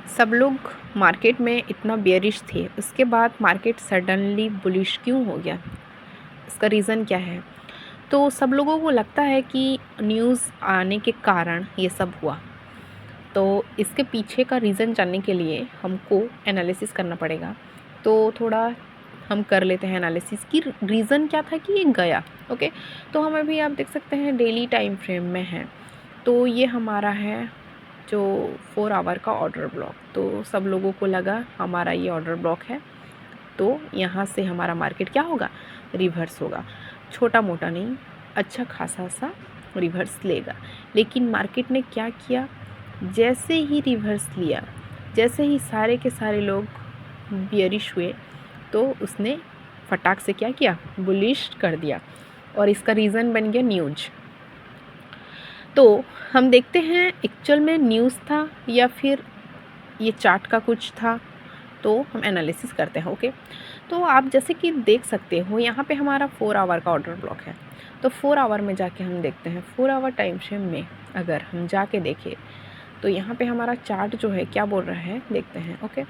सब लोग मार्केट में इतना बेयरिश थे, उसके बाद मार्केट सडनली बुलिश क्यों हो गया? इसका रीज़न क्या है? तो सब लोगों को लगता है कि न्यूज़ आने के कारण ये सब हुआ। तो इसके पीछे का रीज़न जानने के लिए हमको एनालिसिस करना पड़ेगा। तो थोड़ा हम कर लेते हैं एनालिसिस कि रीज़न क्या था कि ये गया। ओके, तो हम अभी आप देख सकते हैं डेली टाइम फ्रेम में हैं। तो ये हमारा है जो 4 आवर का ऑर्डर ब्लॉक। तो सब लोगों को लगा हमारा ये ऑर्डर ब्लॉक है, तो यहाँ से हमारा मार्केट क्या होगा? रिवर्स होगा। छोटा मोटा नहीं, अच्छा खासा सा रिवर्स लेगा। लेकिन मार्केट ने क्या किया? जैसे ही रिवर्स लिया, जैसे ही सारे के सारे लोग बियरिश हुए, तो उसने फटाक से क्या किया? बुलिश कर दिया। और इसका रीज़न बन गया न्यूज़। तो हम देखते हैं एक्चुअल में न्यूज़ था या फिर ये चार्ट का कुछ था, तो हम एनालिसिस करते हैं। ओके, तो आप जैसे कि देख सकते हो यहाँ पे हमारा 4 आवर का ऑर्डर ब्लॉक है। तो 4 आवर में जाके हम देखते हैं, 4 आवर टाइम फ्रेम में अगर हम जाके देखें तो यहाँ पे हमारा चार्ट जो है क्या बोल रहा है, देखते हैं। ओके,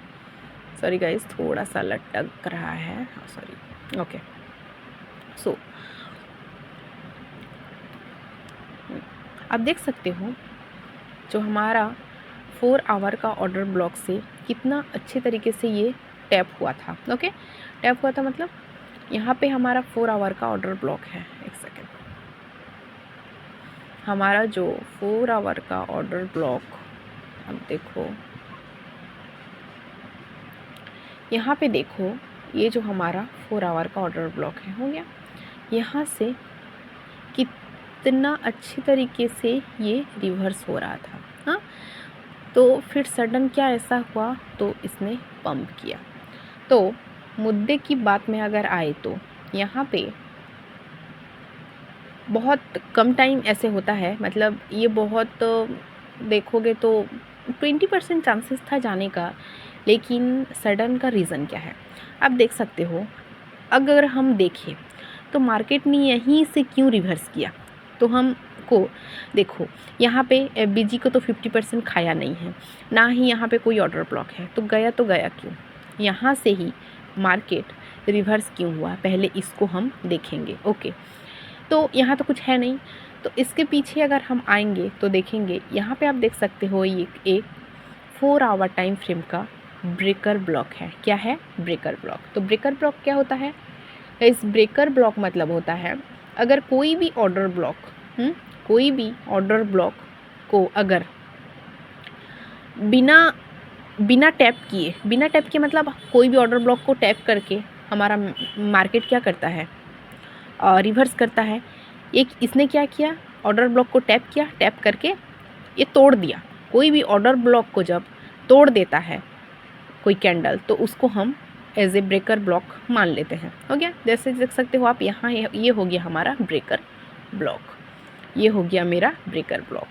सॉरी गाइस, थोड़ा सा लटक रहा है, सॉरी। ओके, सो आप देख सकते हो जो हमारा 4 आवर का ऑर्डर ब्लॉक से कितना अच्छे तरीके से ये टैप हुआ था। ओके, टैप हुआ था मतलब यहाँ पे हमारा 4 आवर का ऑर्डर ब्लॉक है। एक सेकेंड, हमारा जो 4 आवर का ऑर्डर ब्लॉक, अब देखो यहाँ पे देखो, ये जो हमारा 4 आवर का ऑर्डर ब्लॉक है, हो गया। यहाँ से कितना अच्छी तरीके से ये रिवर्स हो रहा था। हाँ, तो फिर सडन क्या ऐसा हुआ, तो इसने पंप किया। तो मुद्दे की बात में अगर आए तो यहाँ पे बहुत कम टाइम ऐसे होता है, मतलब ये बहुत देखोगे तो 20% चांसेस था जाने का। लेकिन सडन का रीज़न क्या है, आप देख सकते हो। अगर हम देखें तो मार्केट ने यहीं से क्यों रिवर्स किया, तो हमको देखो यहाँ पे एफबीजी को तो 50% खाया नहीं है, ना ही यहाँ पे कोई ऑर्डर ब्लॉक है, तो गया क्यों? यहाँ से ही मार्केट रिवर्स क्यों हुआ, पहले इसको हम देखेंगे। ओके, तो यहाँ तो कुछ है नहीं, तो इसके पीछे अगर हम आएंगे तो देखेंगे यहाँ पे आप देख सकते हो ये एक 4 आवर टाइम फ्रेम का ब्रेकर ब्लॉक है। क्या है? Breaker block. तो ब्रेकर ब्लॉक क्या होता है? इस ब्रेकर ब्लॉक मतलब होता है अगर कोई भी ऑर्डर ब्लॉक कोई भी ऑर्डर ब्लॉक को अगर बिना टैप किए मतलब कोई भी ऑर्डर ब्लॉक को टैप करके हमारा मार्केट क्या करता है? रिवर्स करता है। एक इसने क्या किया? ऑर्डर ब्लॉक को टैप किया, टैप करके ये तोड़ दिया। कोई भी ऑर्डर ब्लॉक को जब तोड़ देता है कोई कैंडल, तो उसको हम एज ए ब्रेकर ब्लॉक मान लेते हैं। हो गया, जैसे देख सकते हो आप यहाँ, ये हो गया हमारा ब्रेकर ब्लॉक, ये हो गया मेरा ब्रेकर ब्लॉक।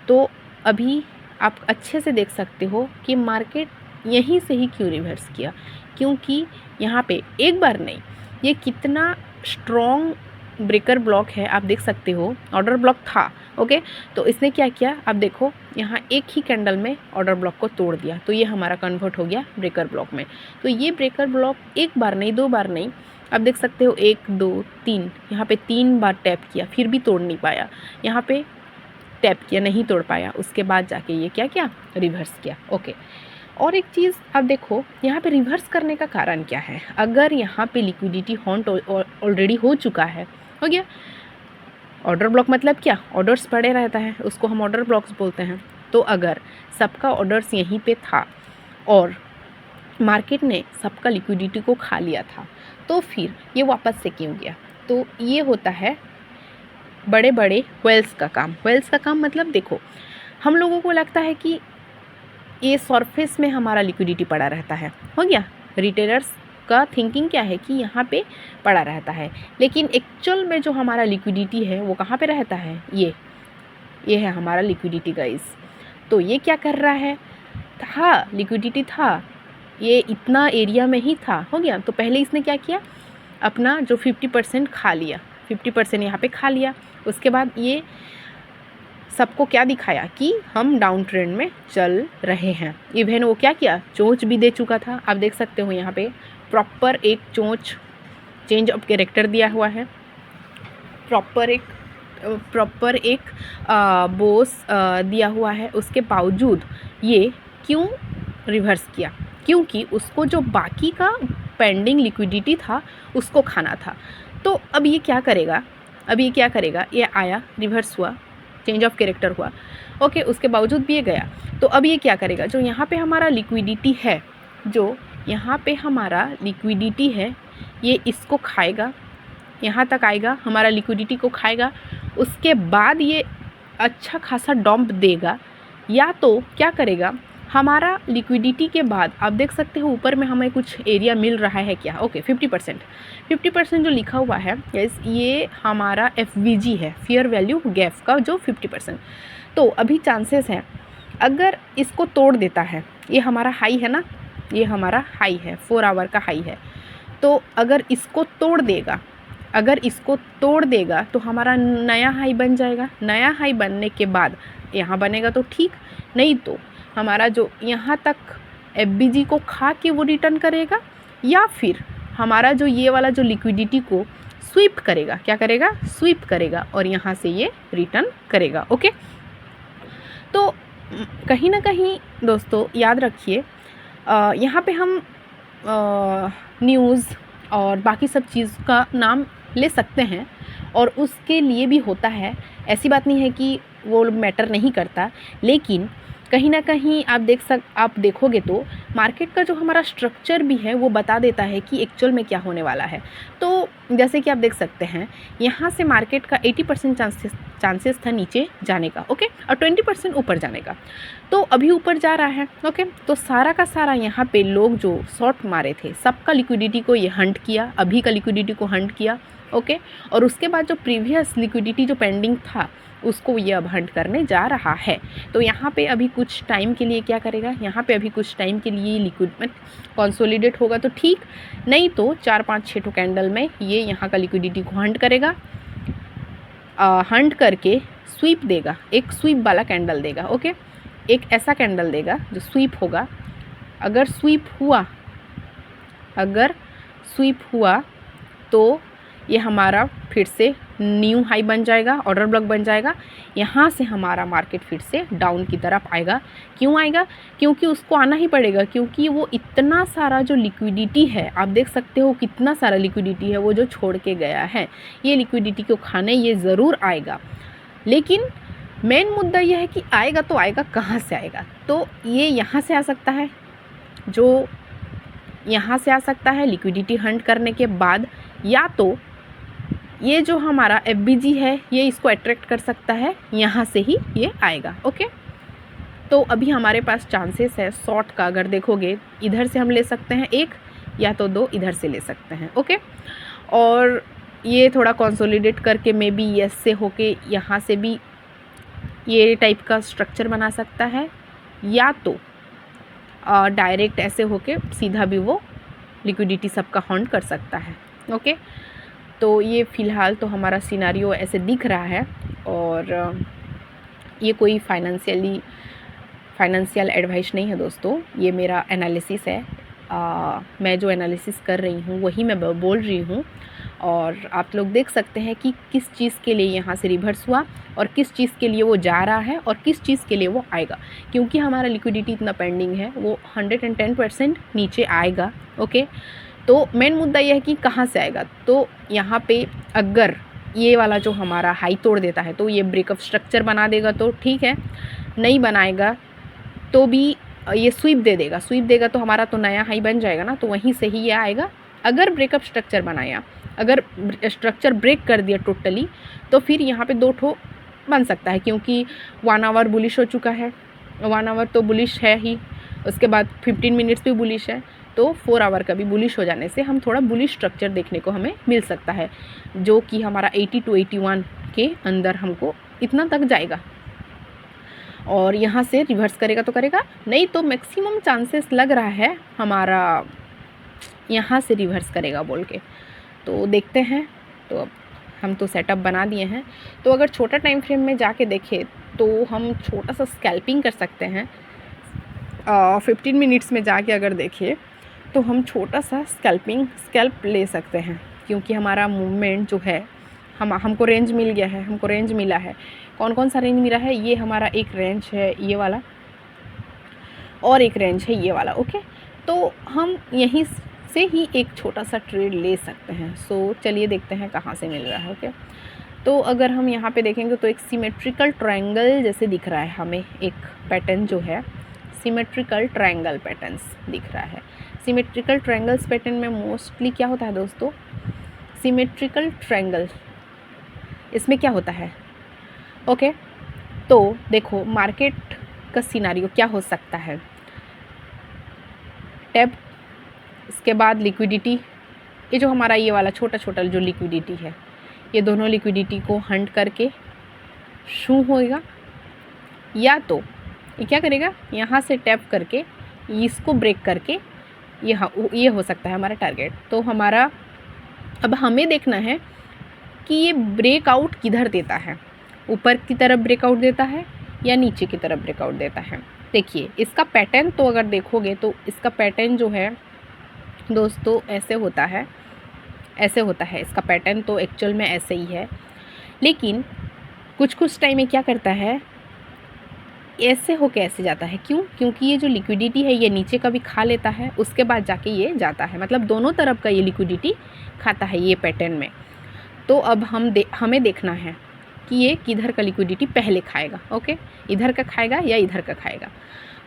तो अभी आप अच्छे से देख सकते हो कि मार्केट यहीं से ही क्यों रिवर्स किया, क्योंकि यहाँ पे एक बार नहीं, ये कितना स्ट्रॉन्ग ब्रेकर ब्लॉक है आप देख सकते हो। ऑर्डर ब्लॉक था, ओके, तो इसने क्या किया, आप देखो यहाँ एक ही कैंडल में ऑर्डर ब्लॉक को तोड़ दिया, तो ये हमारा कन्वर्ट हो गया ब्रेकर ब्लॉक में। तो ये ब्रेकर ब्लॉक एक बार नहीं, 2 बार नहीं, आप देख सकते हो 1 2 3, यहाँ पे 3 बार टैप किया, फिर भी तोड़ नहीं पाया। यहाँ पे टैप किया, नहीं तोड़ पाया, उसके बाद जाके ये क्या किया? रिवर्स किया। ओके, और एक चीज़ आप देखो, यहाँ पे रिवर्स करने का कारण क्या है? अगर यहाँ पे लिक्विडिटी हॉन्ट ऑलरेडी हो चुका है, हो गया। ऑर्डर ब्लॉक मतलब क्या? ऑर्डर्स पड़े रहता है, उसको हम ऑर्डर ब्लॉक्स बोलते हैं। तो अगर सबका ऑर्डर्स यहीं पे था और मार्केट ने सबका लिक्विडिटी को खा लिया था, तो फिर ये वापस से क्यों गया? तो ये होता है बड़े बड़े वेल्स का काम। वेल्स का काम मतलब देखो, हम लोगों को लगता है कि ये सरफेस में हमारा लिक्विडिटी पड़ा रहता है, हो गया। रिटेलर्स का थिंकिंग क्या है कि यहाँ पे पड़ा रहता है, लेकिन एक्चुअल में जो हमारा लिक्विडिटी है वो कहाँ पे रहता है? ये है हमारा लिक्विडिटी गाइस। तो ये क्या कर रहा है? था लिक्विडिटी था, ये इतना एरिया में ही था, हो गया। तो पहले इसने क्या किया? अपना जो 50% खा लिया, 50% यहाँ पे खा लिया। उसके बाद ये सबको क्या दिखाया कि हम डाउन ट्रेंड में चल रहे हैं। इवन वो क्या किया, चोंच भी दे चुका था। आप देख सकते हो यहाँ पे प्रॉपर एक चोंच चेंज ऑफ कैरेक्टर दिया हुआ है, प्रॉपर एक बोस दिया हुआ है। उसके बावजूद ये क्यों रिवर्स किया? क्योंकि उसको जो बाकी का पेंडिंग लिक्विडिटी था उसको खाना था। तो अब ये क्या करेगा, ये आया, रिवर्स हुआ, चेंज ऑफ कैरेक्टर हुआ, ओके, उसके बावजूद भी ये गया। तो अब ये क्या करेगा, जो यहाँ पे हमारा लिक्विडिटी है, ये इसको खाएगा, यहाँ तक आएगा, हमारा लिक्विडिटी को खाएगा। उसके बाद ये अच्छा खासा डंप देगा, या तो क्या करेगा, हमारा लिक्विडिटी के बाद आप देख सकते हो ऊपर में हमें कुछ एरिया मिल रहा है क्या, ओके 50% जो लिखा हुआ है, यस, ये हमारा FVG है, फेयर वैल्यू गैप का जो 50%। तो अभी चांसेस हैं अगर इसको तोड़ देता है, ये हमारा हाई है ना, ये हमारा हाई है, 4 आवर का हाई है। तो अगर इसको तोड़ देगा तो हमारा नया हाई बन जाएगा। नया हाई बनने के बाद यहाँ बनेगा तो ठीक, नहीं तो हमारा जो यहाँ तक FVG को खा के वो रिटर्न करेगा, या फिर हमारा जो ये वाला जो लिक्विडिटी को स्वीप करेगा, क्या करेगा, स्वीप करेगा, और यहाँ से ये रिटर्न करेगा। ओके, तो कहीं ना कहीं दोस्तों याद रखिए, यहाँ पे हम न्यूज़ और बाकी सब चीज़ का नाम ले सकते हैं, और उसके लिए भी होता है, ऐसी बात नहीं है कि वो मैटर नहीं करता। लेकिन कहीं ना कहीं आप देखोगे तो मार्केट का जो हमारा स्ट्रक्चर भी है वो बता देता है कि एक्चुअल में क्या होने वाला है। तो जैसे कि आप देख सकते हैं यहाँ से मार्केट का 80% चांसेस था नीचे जाने का, ओके, और 20% ऊपर जाने का। तो अभी ऊपर जा रहा है, ओके। तो सारा का सारा यहाँ पे लोग जो शॉर्ट मारे थे सबका लिक्विडिटी को ये हंट किया, अभी का लिक्विडिटी को हंट किया, ओके। और उसके बाद जो प्रीवियस लिक्विडिटी जो पेंडिंग था उसको ये अब हंट करने जा रहा है। तो यहाँ पे अभी कुछ टाइम के लिए क्या करेगा, यहाँ पे अभी कुछ टाइम के लिए लिक्विड कंसोलिडेट होगा तो ठीक, नहीं तो 4-5-6 टू कैंडल में ये यहाँ का लिक्विडिटी को हंट करेगा, हंट करके स्वीप देगा, एक स्वीप वाला कैंडल देगा, ओके। एक ऐसा कैंडल देगा जो स्वीप होगा। अगर स्वीप हुआ तो ये हमारा फिर से न्यू हाई बन जाएगा, ऑर्डर ब्लॉक बन जाएगा। यहाँ से हमारा मार्केट फिर से डाउन की तरफ आएगा। क्यों आएगा? क्योंकि उसको आना ही पड़ेगा, क्योंकि वो इतना सारा जो लिक्विडिटी है, आप देख सकते हो कितना सारा लिक्विडिटी है वो जो छोड़ के गया है, ये लिक्विडिटी को खाने ये ज़रूर आएगा। लेकिन मेन मुद्दा यह है कि आएगा तो आएगा कहाँ से आएगा? तो ये यहाँ से आ सकता है, जो यहाँ से आ सकता है लिक्विडिटी हंट करने के बाद, या तो ये जो हमारा FVG है ये इसको अट्रैक्ट कर सकता है, यहाँ से ही ये आएगा, ओके। तो अभी हमारे पास चांसेस है शॉर्ट का, अगर देखोगे इधर से हम ले सकते हैं एक, या तो 2 इधर से ले सकते हैं, ओके। और ये थोड़ा कंसोलिडेट करके मे बी यस से होके यहाँ से भी ये टाइप का स्ट्रक्चर बना सकता है, या तो डायरेक्ट ऐसे होके सीधा भी वो लिक्विडिटी सबका हॉन्ट कर सकता है, ओके। तो ये फ़िलहाल तो हमारा सिनारियो ऐसे दिख रहा है, और ये कोई फाइनेंशियल एडवाइस नहीं है दोस्तों, ये मेरा एनालिसिस है। मैं जो एनालिसिस कर रही हूँ वही मैं बोल रही हूँ, और आप लोग देख सकते हैं कि किस चीज़ के लिए यहाँ से रिवर्स हुआ, और किस चीज़ के लिए वो जा रहा है, और किस चीज़ के लिए वो आएगा। क्योंकि हमारा लिक्विडिटी इतना पेंडिंग है, वो 110% नीचे आएगा, ओके। तो मेन मुद्दा यह है कि कहाँ से आएगा। तो यहाँ पे अगर ये वाला जो हमारा हाई तोड़ देता है तो ये ब्रेकअप स्ट्रक्चर बना देगा तो ठीक है, नहीं बनाएगा तो भी ये स्वीप देगा तो हमारा तो नया हाई बन जाएगा ना, तो वहीं से ही ये आएगा। अगर ब्रेकअप स्ट्रक्चर बनाया, अगर स्ट्रक्चर ब्रेक कर दिया टोटली, तो फिर यहाँ पे 2 ठो बन सकता है, क्योंकि 1 आवर बुलिश हो चुका है, 1 आवर तो बुलिश है ही, उसके बाद 15 मिनट्स भी बुलिश है, तो 4 आवर का भी बुलिश हो जाने से हम थोड़ा बुलिश स्ट्रक्चर देखने को हमें मिल सकता है, जो कि हमारा 80 to 81 के अंदर हमको इतना तक जाएगा। और यहाँ से रिवर्स करेगा तो करेगा, नहीं तो मैक्सिमम चांसेस लग रहा है हमारा यहाँ से रिवर्स करेगा बोल के। तो देखते हैं। तो अब हम तो सेटअप बना दिए हैं, तो अगर छोटा टाइम फ्रेम में जाके देखें तो हम छोटा सा स्कैल्पिंग कर सकते हैं। 15 मिनट्स में जाके अगर देखें तो हम छोटा सा स्कैल्प ले सकते हैं, क्योंकि हमारा मूवमेंट जो है हमको रेंज मिल गया है, हमको रेंज मिला है। कौन कौन सा रेंज मिला है? ये हमारा एक रेंज है ये वाला, और एक रेंज है ये वाला। ओके, तो हम यहीं से ही एक छोटा सा ट्रेड ले सकते हैं। सो चलिए देखते हैं कहाँ से मिल रहा है। ओके, तो अगर हम यहाँ पे देखेंगे तो एक सिमेट्रिकल ट्रायंगल जैसे दिख रहा है हमें, एक पैटर्न जो है सिमेट्रिकल ट्रायंगल पैटर्न्स दिख रहा है। सिमेट्रिकल ट्रायंगल्स पैटर्न में मोस्टली क्या होता है दोस्तों? सिमेट्रिकल ट्रायंगल, इसमें क्या होता है? ओके, तो देखो मार्केट का सिनारियो क्या हो सकता है? टैप, इसके बाद लिक्विडिटी, ये जो हमारा ये वाला छोटा छोटा जो लिक्विडिटी है, ये दोनों लिक्विडिटी को हंट करके शू होएगा, या तो ये क्या करेगा, यहाँ से टैप करके इसको ब्रेक करके ये हो सकता है हमारा टारगेट। तो हमारा अब हमें देखना है कि ये ब्रेकआउट किधर देता है, ऊपर की तरफ ब्रेकआउट देता है या नीचे की तरफ ब्रेकआउट देता है। देखिए इसका पैटर्न तो अगर देखोगे तो इसका पैटर्न जो है दोस्तों ऐसे होता है, ऐसे होता है इसका पैटर्न, तो एक्चुअल में ऐसे ही है। लेकिन कुछ टाइम में क्या करता है, ऐसे होके ऐसे जाता है। क्यों? क्योंकि ये जो लिक्विडिटी है ये नीचे का भी खा लेता है, उसके बाद जाके ये जाता है, मतलब दोनों तरफ का ये लिक्विडिटी खाता है ये पैटर्न में। तो अब हमें देखना है कि ये किधर का लिक्विडिटी पहले खाएगा। ओके, इधर का खाएगा या इधर का खाएगा।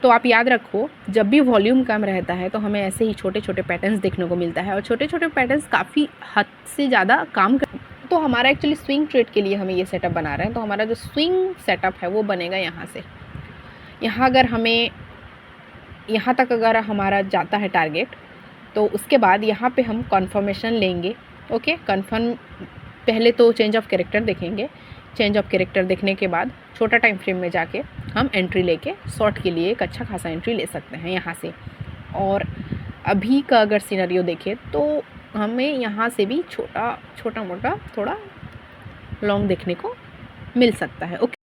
तो आप याद रखो, जब भी वॉल्यूम कम रहता है तो हमें ऐसे ही छोटे छोटे पैटर्न्स देखने को मिलता है, और छोटे छोटे पैटर्न्स काफ़ी हद से ज़्यादा काम कर। तो हमारा एक्चुअली स्विंग ट्रेड के लिए हमें ये सेटअप बना रहे हैं। तो हमारा जो स्विंग सेटअप है वो बनेगा यहाँ से, यहाँ अगर हमें यहाँ तक अगर हमारा जाता है टारगेट, तो उसके बाद यहाँ पे हम कन्फर्मेशन लेंगे। ओके, कन्फर्म पहले तो चेंज ऑफ कैरेक्टर देखेंगे, चेंज ऑफ कैरेक्टर देखने के बाद छोटा टाइम फ्रेम में जाके हम एंट्री लेके शॉर्ट के लिए एक अच्छा खासा एंट्री ले सकते हैं यहाँ से। और अभी का अगर सिनेरियो देखें तो हमें यहाँ से भी छोटा मोटा थोड़ा लॉन्ग देखने को मिल सकता है। ओके।